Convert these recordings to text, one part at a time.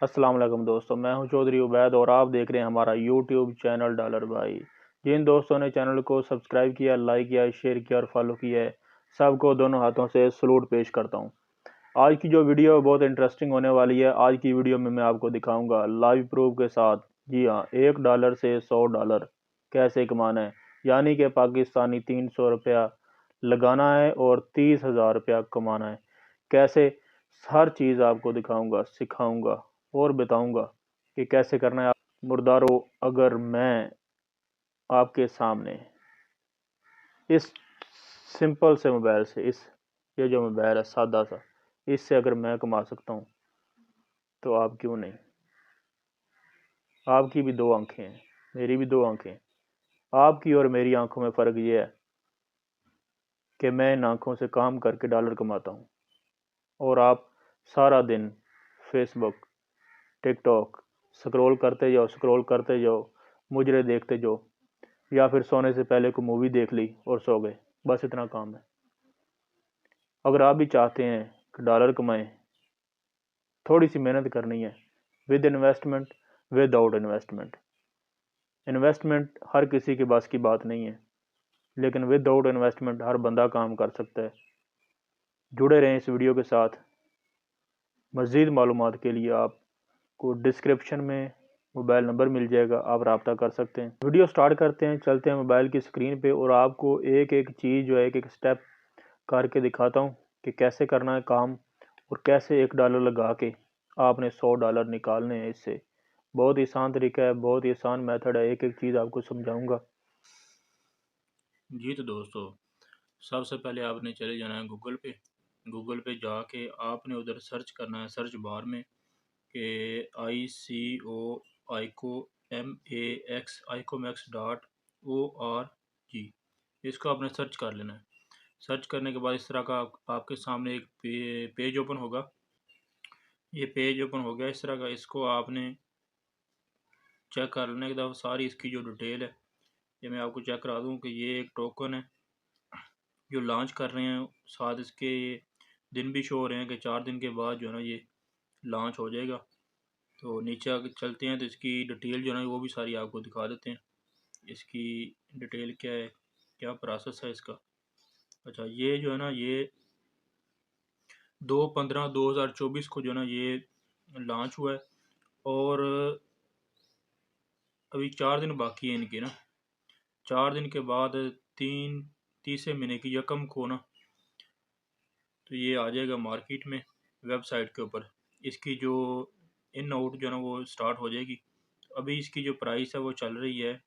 अस्सलाम वालेकुम दोस्तों, मैं हूं चौधरी उबैद और आप देख रहे हैं हमारा यूट्यूब चैनल डॉलर भाई। जिन दोस्तों ने चैनल को सब्सक्राइब किया, लाइक किया, शेयर किया और फॉलो किया है, सबको दोनों हाथों से सलूट पेश करता हूं। आज की जो वीडियो है बहुत इंटरेस्टिंग होने वाली है। आज की वीडियो में मैं आपको दिखाऊंगा लाइव प्रूफ के साथ, जी हाँ, $1 से $100 कैसे कमाना है। यानी कि पाकिस्तानी 300 रुपया लगाना है और 30,000 रुपया कमाना है। कैसे, हर चीज़ आपको दिखाऊंगा, सिखाऊंगा और बताऊंगा कि कैसे करना है। आप मुर्दारो, अगर मैं आपके सामने इस सिंपल से मोबाइल से, ये जो मोबाइल है सादा सा, इससे अगर मैं कमा सकता हूँ तो आप क्यों नहीं। आपकी भी दो आंखें हैं, मेरी भी दो आंखें हैं। आपकी और मेरी आंखों में फ़र्क ये है कि मैं इन आंखों से काम करके डॉलर कमाता हूँ और आप सारा दिन फेसबुक, टिकटॉक स्क्रॉल करते जाओ, मुजरे देखते जाओ, या फिर सोने से पहले को मूवी देख ली और सो गए। बस इतना काम है। अगर आप भी चाहते हैं कि डॉलर कमाएं, थोड़ी सी मेहनत करनी है, with investment, without investment. Investment हर किसी के बस की बात नहीं है, लेकिन विदाउट इन्वेस्टमेंट हर बंदा काम कर सकता है। जुड़े रहें इस वीडियो के साथ। मज़ीद मालूमात के लिए आपको डिस्क्रिप्शन में मोबाइल नंबर मिल जाएगा, आप रब्ता कर सकते हैं। वीडियो स्टार्ट करते हैं, चलते हैं मोबाइल की स्क्रीन पे और आपको एक एक चीज़ जो है, एक एक स्टेप करके दिखाता हूँ कि कैसे करना है काम और कैसे $1 लगा के आपने $100 निकालने हैं इससे। बहुत ही आसान तरीका है, बहुत ही आसान मेथड है, एक एक चीज़ आपको समझाऊंगा। जी तो दोस्तों, सबसे पहले आपने चले जाना है गूगल पे जाके आपने उधर सर्च करना है, सर्च बार में कि आईको ICOMAX.org। इसको आपने सर्च कर लेना है। सर्च करने के बाद इस तरह का आपके सामने एक पेज ओपन होगा। ये पेज ओपन हो गया इस तरह का। इसको आपने चेक कर लेने के बाद सारी इसकी जो डिटेल है, ये मैं आपको चेक करा दूँ कि ये एक टोकन है जो लॉन्च कर रहे हैं। साथ इसके दिन भी शो हो रहे हैं कि 4 दिन के बाद जो है ना ये लॉन्च हो जाएगा। तो नीचे आगे चलते हैं तो इसकी डिटेल जो है ना वो भी सारी आपको दिखा देते हैं। इसकी डिटेल क्या है, क्या प्रोसेस है इसका। अच्छा, ये जो है ना ये 2/15/2024 को जो है ना ये लॉन्च हुआ है और अभी 4 दिन बाकी है इनके ना। 4 दिन के बाद तीसरे महीने की यकम को ना तो ये आ जाएगा मार्केट में, वेबसाइट के ऊपर। इसकी जो इन आउट जो है ना वो स्टार्ट हो जाएगी। अभी इसकी जो प्राइस है वो चल रही है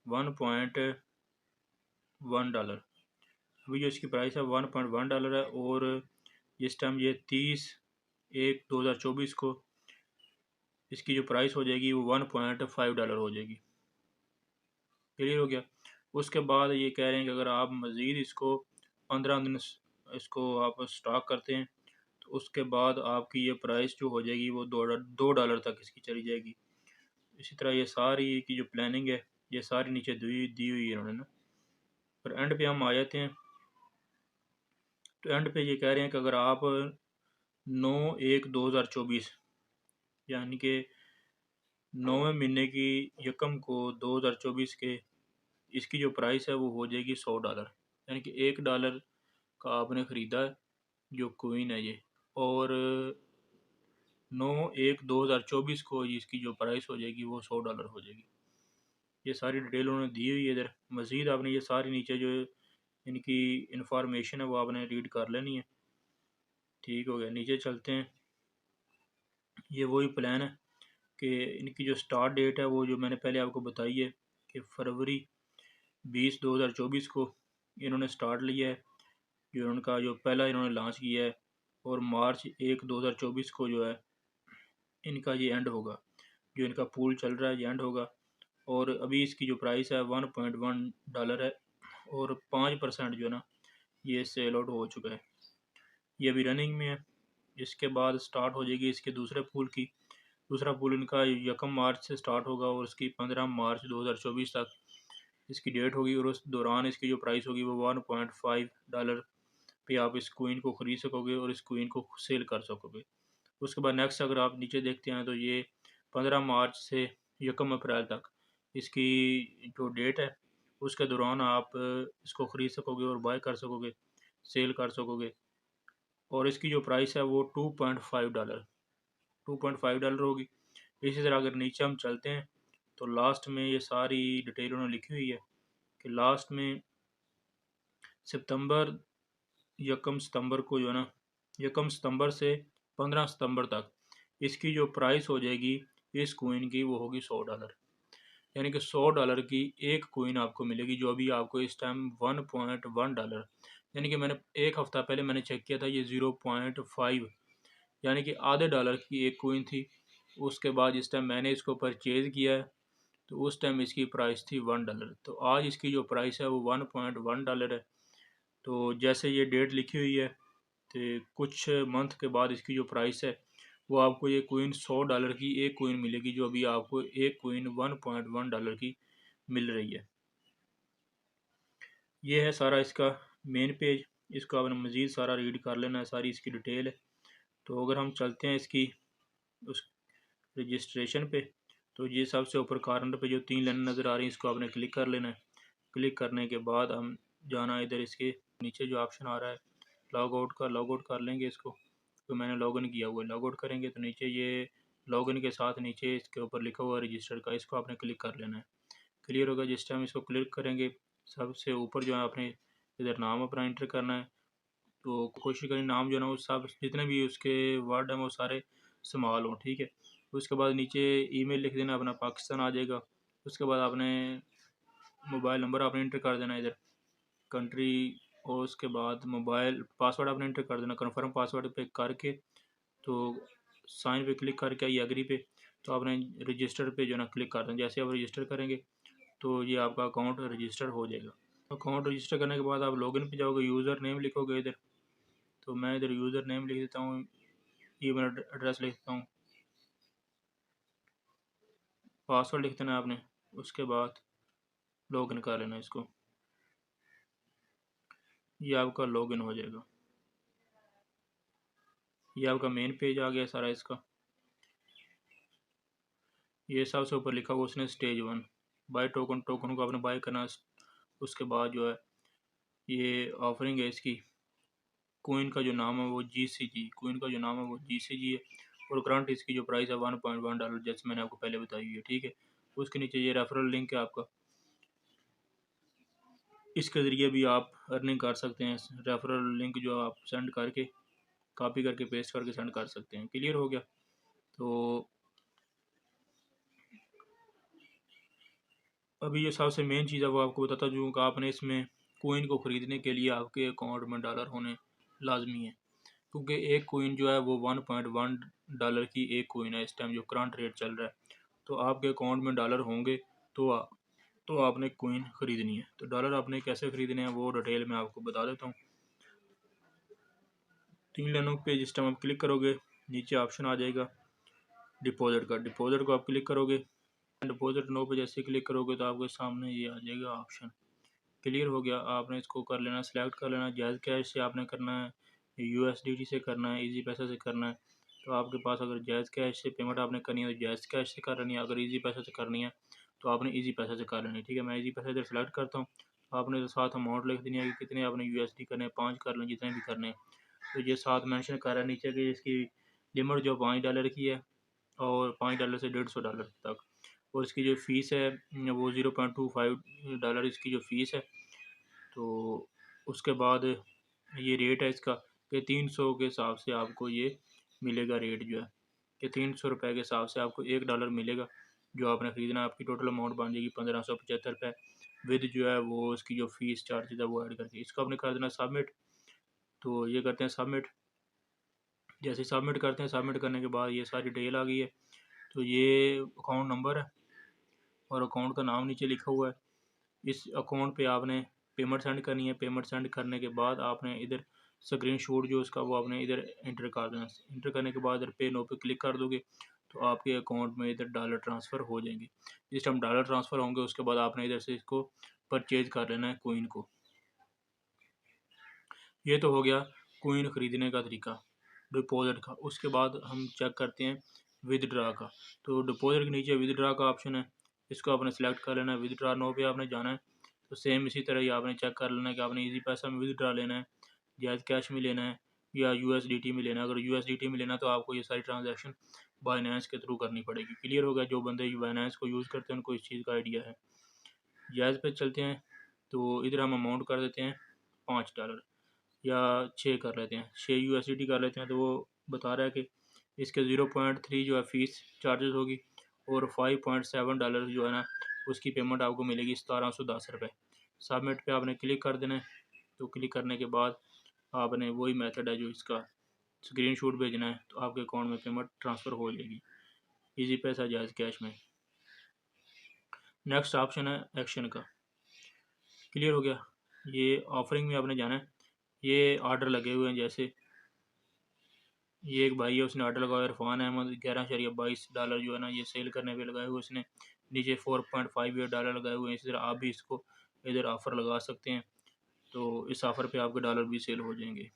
$1.1। अभी जो इसकी प्राइस है $1.1 है और इस टाइम ये 30/1/2024 को इसकी जो प्राइस हो जाएगी वो $1.5 हो जाएगी। क्लियर हो गया। उसके बाद ये कह रहे हैं कि अगर आप मज़ीद इसको 15 दिन इसको आप स्टॉक करते हैं तो उसके बाद आपकी ये प्राइस जो हो जाएगी वो $2 तक इसकी चली जाएगी। इसी तरह ये सारी की जो प्लानिंग है ये सारी नीचे दी हुई है इन्होंने ना। पर एंड पे हम आ जाते हैं तो एंड पे ये कह रहे हैं कि अगर आप 9/1/2024 यानी कि 9वें महीने की यकम को 2024 के इसकी जो प्राइस है वो हो जाएगी $100। यानी कि $1 का आपने ख़रीदा है जो कोइन है ये, और 9/1/2024 को इसकी जो प्राइस हो जाएगी वो $100 हो जाएगी। ये सारी डिटेल उन्होंने दी हुई है इधर। मज़ीद आपने ये सारी नीचे जो इनकी इंफॉर्मेशन है वो आपने रीड कर लेनी है। ठीक हो गया, नीचे चलते हैं। ये वही प्लान है कि इनकी जो स्टार्ट डेट है वो जो मैंने पहले आपको बताई है कि फरवरी 20 2024 को इन्होंने स्टार्ट लिया है, जो उनका जो पहला इन्होंने लॉन्च किया है। और March 1 2024 को जो है इनका ये एंड होगा। जो इनका पूल चल रहा है ये एंड होगा। और अभी इसकी जो प्राइस है $1.1 है और 5% जो है ना ये सेल आउट हो चुका है। ये अभी रनिंग में है। इसके बाद स्टार्ट हो जाएगी इसके दूसरे पूल की। दूसरा पूल इनका 1 मार्च से स्टार्ट होगा और इसकी 15 मार्च 2024 तक इसकी डेट होगी। और उस दौरान इसकी जो प्राइस होगी वो $1.5 पे आप इस कोइन को ख़रीद सकोगे और इस कोइन को सेल कर सकोगे। उसके बाद नेक्स्ट अगर आप नीचे देखते हैं तो ये 15 मार्च से 1 अप्रैल तक इसकी जो डेट है उसके दौरान आप इसको ख़रीद सकोगे और बाय कर सकोगे, सेल कर सकोगे। और इसकी जो प्राइस है वो $2.5 होगी। इसी तरह अगर नीचे हम चलते हैं तो लास्ट में ये सारी डिटेल उन्होंने लिखी हुई है कि लास्ट में सितंबर 1 सितंबर को जो है ना 1 सितंबर से 15 सितंबर तक इसकी जो प्राइस हो जाएगी इस कोइन की वो होगी $100। यानी कि $100 की एक कोइन आपको मिलेगी, जो अभी आपको इस टाइम $1.1, यानी कि मैंने एक हफ़्ता पहले मैंने चेक किया था ये 0.5 यानी कि आधे डॉलर की एक कोइन थी। उसके बाद जिस टाइम मैंने इसको परचेज़ किया है तो उस टाइम इसकी प्राइस थी $1। तो आज इसकी जो प्राइस है वो $1.1 है। तो जैसे ये डेट लिखी हुई है तो कुछ मंथ के बाद इसकी जो प्राइस है वो आपको ये कोइन $100 की एक कोइन मिलेगी, जो अभी आपको एक कोइन $1.1 की मिल रही है। ये है सारा इसका मेन पेज, इसको आपने मज़ीद सारा रीड कर लेना है, सारी इसकी डिटेल है। तो अगर हम चलते हैं इसकी उस रजिस्ट्रेशन पे तो ये सबसे ऊपर कॉर्नर पे जो 3 लाइन नज़र आ रही है इसको आपने क्लिक कर लेना है। क्लिक करने के बाद हम जाना इधर इसके नीचे जो ऑप्शन आ रहा है लॉग आउट कर लेंगे इसको। तो मैंने लॉगिन किया हुआ है, लॉग आउट करेंगे तो नीचे ये लॉगिन के साथ नीचे इसके ऊपर लिखा हुआ है रजिस्टर का, इसको आपने क्लिक कर लेना है। क्लियर होगा। जिस टाइम इसको क्लिक करेंगे सबसे ऊपर जो है आपने इधर नाम अपना एंटर करना है। तो कोशिश करें नाम जो है ना वो सब जितने भी उसके वर्ड हैं वो सारे स्मॉल हों, ठीक है। उसके बाद नीचे ईमेल लिख देना अपना, पाकिस्तान आ जाएगा। उसके बाद आपने मोबाइल नंबर आपने एंटर कर देना इधर, कंट्री, और उसके बाद मोबाइल पासवर्ड आपने एंटर कर देना। कन्फर्म पासवर्ड पे करके तो साइन पे क्लिक करके आई एग्री पे तो आपने रजिस्टर पे जो है ना क्लिक कर देना। जैसे आप रजिस्टर करेंगे तो ये आपका अकाउंट रजिस्टर हो जाएगा। अकाउंट रजिस्टर करने के बाद आप लॉगिन पे जाओगे, यूज़र नेम लिखोगे इधर। तो मैं इधर यूज़र नेम लिख देता हूँ, ईमेल एड्रेस लिख देता हूँ, पासवर्ड लिख देना आपने। उसके बाद लॉगिन कर लेना इसको, ये आपका लॉगिन हो जाएगा। ये आपका मेन पेज आ गया सारा इसका। ये सबसे ऊपर लिखा हुआ उसने स्टेज 1 बाय टोकन, टोकन को आपने बाय करना। उसके बाद जो है ये ऑफरिंग है इसकी, कोइन का जो नाम है वो GCG, कोइन का जो नाम है वो GCG है। और करंट इसकी जो प्राइस है $1.1 जैसे मैंने आपको पहले बताई हुई है, ठीक है। उसके नीचे ये रेफरल लिंक है आपका, इसके ज़रिए भी आप अर्निंग कर सकते हैं। रेफरल लिंक जो आप सेंड करके कॉपी करके पेस्ट करके सेंड कर सकते हैं। क्लियर हो गया। तो अभी ये सबसे मेन चीज़ है वो आपको बताता हूँ कि आपने इसमें कोइन को ख़रीदने के लिए आपके अकाउंट में डॉलर होने लाजमी है, क्योंकि एक कोइन जो है वो $1.1 की एक कोइन है इस टाइम जो करंट रेट चल रहा है। तो आपके अकाउंट में डॉलर होंगे तो आपने कोइन ख़रीदनी है। तो डॉलर आपने कैसे ख़रीदने हैं वो डिटेल में आपको बता देता हूँ। 3 लाइनों पे जिस टाइम आप क्लिक करोगे नीचे ऑप्शन आ जाएगा डिपॉजिट का, डिपॉजिट को आप क्लिक करोगे। डिपॉजिट नो पे जैसे क्लिक करोगे तो आपके सामने ये आ जाएगा ऑप्शन। क्लियर हो गया। आपने इसको कर लेना, सेलेक्ट कर लेना। जायज़ कैश से आपने करना है, USDT से करना है, इजी पैसा से करना है। तो आपके पास अगर जायज़ कैश से पेमेंट आपने करनी है तो जायज़ कैश से कर लेनी है, अगर इजी पैसा से करनी है तो आपने इजी पैसा से कर लेनी है, ठीक है। मैं इजी पैसा इधर सेलेक्ट करता हूँ। आपने तो साथ अमाउंट लिख देनी है कि कितने आपने USD करने हैं, 5 कर लें जितने भी करने हैं। तो ये साथ मेंशन कर रहा है नीचे कि इसकी लिमिट जो $5 की है और $5 से $150 तक। और इसकी जो फ़ीस है वो $0.25 इसकी जो फ़ीस है। तो उसके बाद ये रेट है इसका कि 300 के हिसाब से आपको ये मिलेगा रेट जो है कि ₹300 के हिसाब से आपको $1 मिलेगा जो आपने ख़रीदना है। आपकी टोटल अमाउंट बन जाएगी ₹1575 विद जो है वो इसकी जो फ़ीस चार्जेज है वो ऐड करके। इसको आपने कर देना सबमिट। तो ये करते हैं सबमिट। जैसे सबमिट करते हैं, सबमिट करने के बाद ये सारी डिटेल आ गई है। तो ये अकाउंट नंबर है और अकाउंट का नाम नीचे लिखा हुआ है। इस अकाउंट पे आपने पेमेंट सेंड करनी है। पेमेंट सेंड करने के बाद आपने इधर स्क्रीनशॉट जो उसका वो आपने इधर एंटर कर देना। एंटर करने के बाद इधर पे नो पे क्लिक कर दोगे तो आपके अकाउंट में इधर डॉलर ट्रांसफ़र हो जाएंगे। जिस टाइम डॉलर ट्रांसफ़र होंगे उसके बाद आपने इधर से इसको परचेज कर लेना है कोइन को। ये तो हो गया कोइन ख़रीदने का तरीका। डिपॉजिट का। उसके बाद हम चेक करते हैं विदड्रा का। तो डिपॉजिट के नीचे विदड्रा का ऑप्शन है, इसको आपने सेलेक्ट कर लेना है। विदड्रा नो पे आपने जाना है। तो सेम इसी तरह ही आपने चेक कर लेना है कि आपने इजी पैसा में विदड्रा लेना है, जायज़ कैश में लेना है या यूएसडीटी में लेना है। अगर यूएसडीटी में लेना है तो आपको ये सारी ट्रांजैक्शन बाइनेंस के थ्रू करनी पड़ेगी। क्लियर हो गया? जो बंदे बाइनेंस को यूज़ करते हैं उनको इस चीज़ का आइडिया है। जायज़ पे चलते हैं, तो इधर हम अमाउंट कर देते हैं $5 या 6 कर लेते हैं, 6 यूएसडीटी कर लेते हैं। तो वो बता रहा है कि इसके 0.3 जो है फ़ीस चार्जेस होगी और $5.7 जो है ना उसकी पेमेंट आपको मिलेगी ₹1710। सबमिट पे आपने क्लिक कर देना है। तो क्लिक करने के बाद आपने वही मेथड है जो इसका स्क्रीनशॉट भेजना है, तो आपके अकाउंट में पेमेंट ट्रांसफ़र हो जाएगी इजी पैसा जायज़ कैश में। नेक्स्ट ऑप्शन है एक्शन का। क्लियर हो गया? ये ऑफरिंग में आपने जाना है। ये ऑर्डर लगे हुए हैं, जैसे ये एक भाई है उसने ऑर्डर लगाया इरफान अहमद $11.22 जो है ना ये सेल करने पे लगाए हुए उसने। नीचे $4.58 लगाए हुए हैं। इसी तरह आप भी इसको इधर ऑफ़र लगा सकते हैं, तो इस ऑफ़र पे आपके डॉलर भी सेल हो जाएंगे।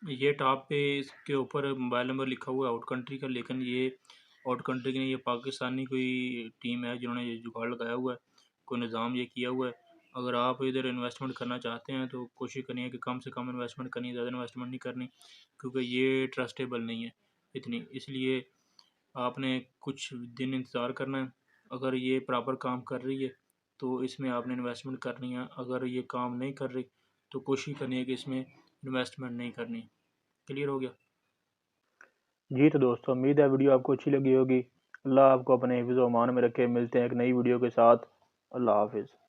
ये टॉप पे इसके ऊपर मोबाइल नंबर लिखा हुआ है आउट कंट्री का, लेकिन ये आउट कंट्री की नहीं, ये पाकिस्तानी कोई टीम है जिन्होंने ये जुगाड़ लगाया हुआ है, कोई निज़ाम ये किया हुआ है। अगर आप इधर इन्वेस्टमेंट करना चाहते हैं तो कोशिश करिए कि कम से कम इन्वेस्टमेंट करनी, ज़्यादा इन्वेस्टमेंट नहीं करनी, क्योंकि ये ट्रस्टेबल नहीं है इतनी। इसलिए आपने कुछ दिन इंतज़ार करना है। अगर ये प्रॉपर काम कर रही है तो इसमें आपने इन्वेस्टमेंट करनी है। अगर ये काम नहीं कर रही तो कोशिश करनी है कि इसमें इन्वेस्टमेंट नहीं करनी। क्लियर हो गया? जी तो दोस्तों, उम्मीद है वीडियो आपको अच्छी लगी होगी। अल्लाह आपको अपने हिफ्ज़-ओ-अमान में रखे। मिलते हैं एक नई वीडियो के साथ। अल्लाह हाफिज़।